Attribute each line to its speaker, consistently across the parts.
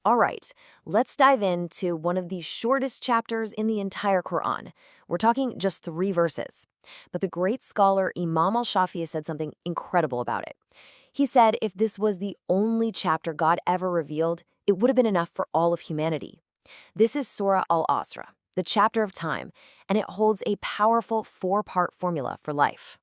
Speaker 1: All right, let's dive into one of the shortest chapters in the entire Quran. We're talking just 3 verses. But the great scholar Imam al-Shafi'i said something incredible about it. He said if this was the only chapter God ever revealed, it would have been enough for all of humanity. This is Surah Al Asr, the chapter of time, and it holds a powerful 4-part formula for life.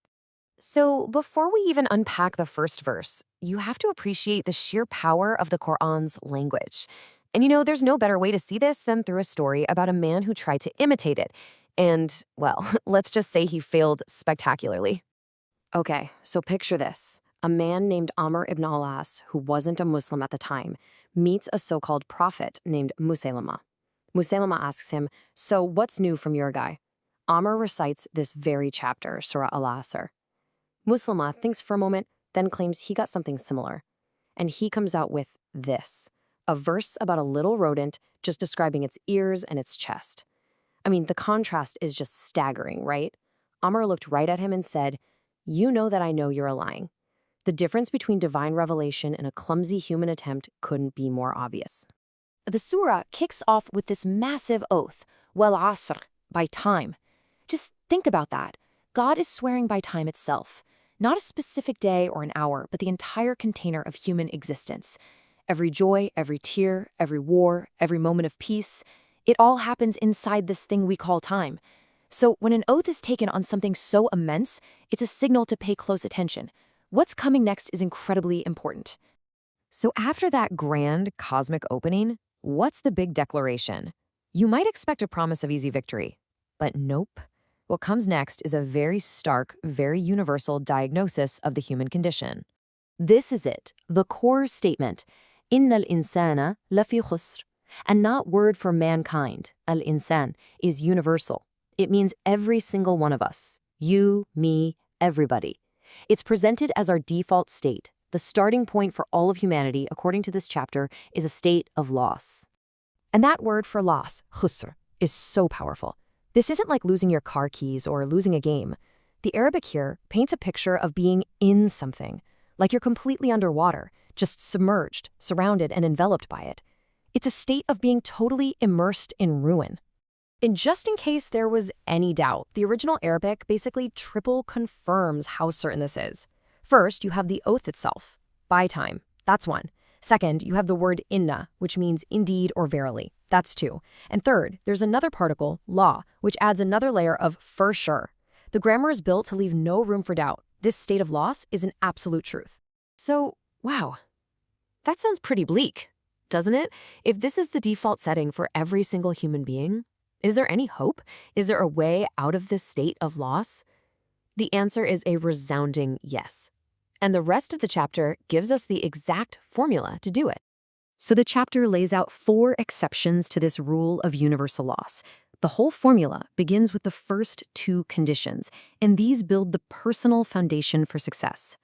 Speaker 1: So before we even unpack the first verse, you have to appreciate the sheer power of the Quran's language. And there's no better way to see this than through a story about a man who tried to imitate it. And, well, let's just say he failed spectacularly. Okay, so picture this. A man named Amr ibn al-As, who wasn't a Muslim at the time, meets a so-called prophet named Musaylama. Musaylama asks him, "So what's new from your guy?" Amr recites this very chapter, Surah Al Asr. Muslima thinks for a moment, then claims he got something similar. And he comes out with this, a verse about a little rodent just describing its ears and its chest. I mean, the contrast is just staggering, right? Amr looked right at him and said, "You know that I know you're lying." The difference between divine revelation and a clumsy human attempt couldn't be more obvious. The surah kicks off with this massive oath, wal asr, by time. Just think about that. God is swearing by time itself. Not a specific day or an hour, but the entire container of human existence. Every joy, every tear, every war, every moment of peace, it all happens inside this thing we call time. So when an oath is taken on something so immense, it's a signal to pay close attention. What's coming next is incredibly important. So after that grand cosmic opening, what's the big declaration? You might expect a promise of easy victory, but nope. What comes next is a very stark, very universal diagnosis of the human condition. This is it, the core statement, Innal insana lafi khusr. And not word for mankind, al-insan, is universal. It means every single one of us, you, me, everybody. It's presented as our default state. The starting point for all of humanity, according to this chapter, is a state of loss. And that word for loss, khusr, is so powerful. This isn't like losing your car keys or losing a game. The Arabic here paints a picture of being in something, like you're completely underwater, just submerged, surrounded, and enveloped by it. It's a state of being totally immersed in ruin. And just in case there was any doubt, the original Arabic basically triple confirms how certain this is. First, you have the oath itself, by time. That's one. Second, you have the word inna, which means indeed or verily. That's 2. And third, there's another particle, la, which adds another layer of for sure. The grammar is built to leave no room for doubt. This state of loss is an absolute truth. So, wow, that sounds pretty bleak, doesn't it? If this is the default setting for every single human being, is there any hope? Is there a way out of this state of loss? The answer is a resounding yes. And the rest of the chapter gives us the exact formula to do it. So the chapter lays out 4 exceptions to this rule of universal loss. The whole formula begins with the first 2 conditions, and these build the personal foundation for success.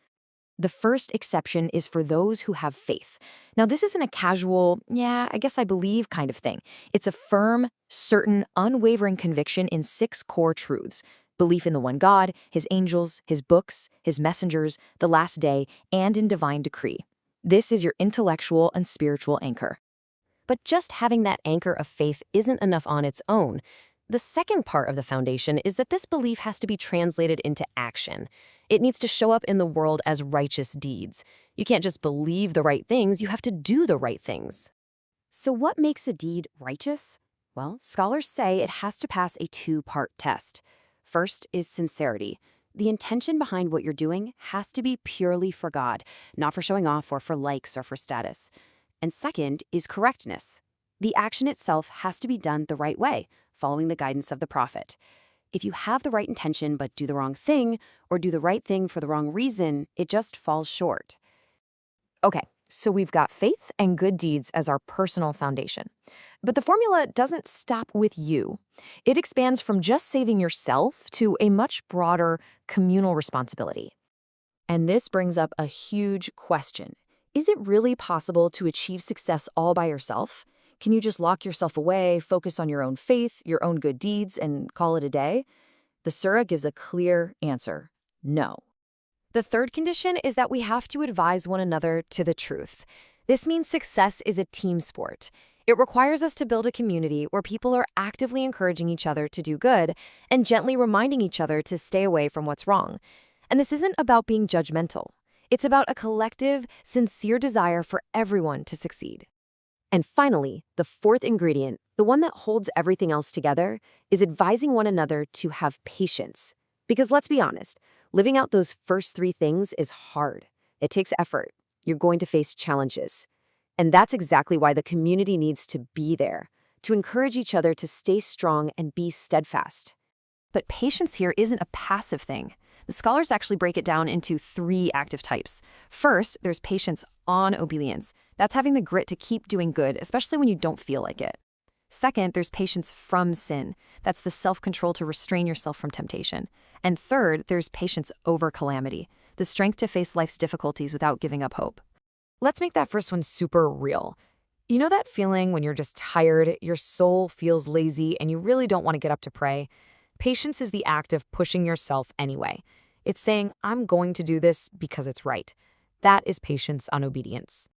Speaker 1: The first exception is for those who have faith. Now, this isn't a casual, yeah, I guess I believe kind of thing. It's a firm, certain, unwavering conviction in 6 core truths. Belief in the one God, his angels, his books, his messengers, the last day, and in divine decree. This is your intellectual and spiritual anchor. But just having that anchor of faith isn't enough on its own. The second part of the foundation is that this belief has to be translated into action. It needs to show up in the world as righteous deeds. You can't just believe the right things, you have to do the right things. So what makes a deed righteous? Well, scholars say it has to pass a 2-part test. First is sincerity. The intention behind what you're doing has to be purely for God, not for showing off or for likes or for status. And second is correctness. The action itself has to be done the right way, following the guidance of the prophet. If you have the right intention but do the wrong thing, or do the right thing for the wrong reason, it just falls short. Okay, so we've got faith and good deeds as our personal foundation. But the formula doesn't stop with you. It expands from just saving yourself to a much broader communal responsibility. And this brings up a huge question. Is it really possible to achieve success all by yourself? Can you just lock yourself away, focus on your own faith, your own good deeds, and call it a day? The surah gives a clear answer: no. The third condition is that we have to advise one another to the truth. This means success is a team sport. It requires us to build a community where people are actively encouraging each other to do good and gently reminding each other to stay away from what's wrong. And this isn't about being judgmental. It's about a collective, sincere desire for everyone to succeed. And finally, the fourth ingredient, the one that holds everything else together, is advising one another to have patience. Because let's be honest, living out those first three things is hard. It takes effort. You're going to face challenges. And that's exactly why the community needs to be there, to encourage each other to stay strong and be steadfast. But patience here isn't a passive thing. The scholars actually break it down into three active types. First, there's patience on obedience. That's having the grit to keep doing good, especially when you don't feel like it. Second, there's patience from sin. That's the self-control to restrain yourself from temptation. And third, there's patience over calamity, the strength to face life's difficulties without giving up hope. Let's make that first one super real. You know that feeling when you're just tired, your soul feels lazy, and you really don't want to get up to pray? Patience is the act of pushing yourself anyway. It's saying, I'm going to do this because it's right. That is patience on obedience.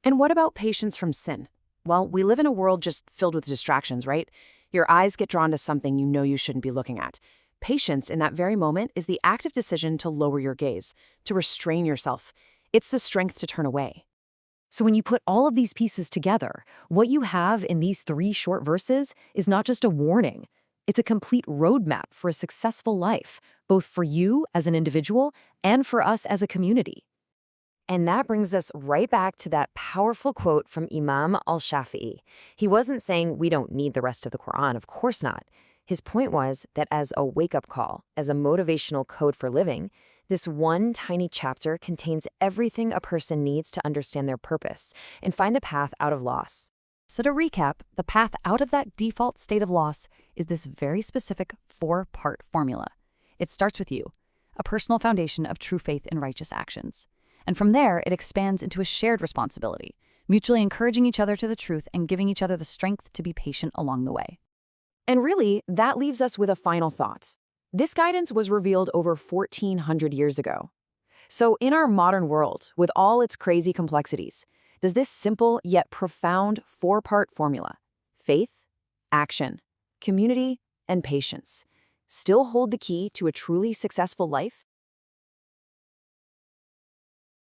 Speaker 1: And what about patience from sin? Well, we live in a world just filled with distractions, right? Your eyes get drawn to something you know you shouldn't be looking at. Patience in that very moment is the active decision to lower your gaze, to restrain yourself. It's the strength to turn away. So when you put all of these pieces together, what you have in these three short verses is not just a warning. It's a complete roadmap for a successful life, both for you as an individual and for us as a community. And that brings us right back to that powerful quote from Imam al-Shafi'i. He wasn't saying we don't need the rest of the Quran, of course not. His point was that as a wake-up call, as a motivational code for living, this one tiny chapter contains everything a person needs to understand their purpose and find the path out of loss. So to recap, the path out of that default state of loss is this very specific four-part formula. It starts with you, a personal foundation of true faith and righteous actions. And from there, it expands into a shared responsibility, mutually encouraging each other to the truth and giving each other the strength to be patient along the way. And really, that leaves us with a final thought. This guidance was revealed over 1,400 years ago. So in our modern world, with all its crazy complexities, does this simple yet profound four-part formula, faith, action, community, and patience, still hold the key to a truly successful life?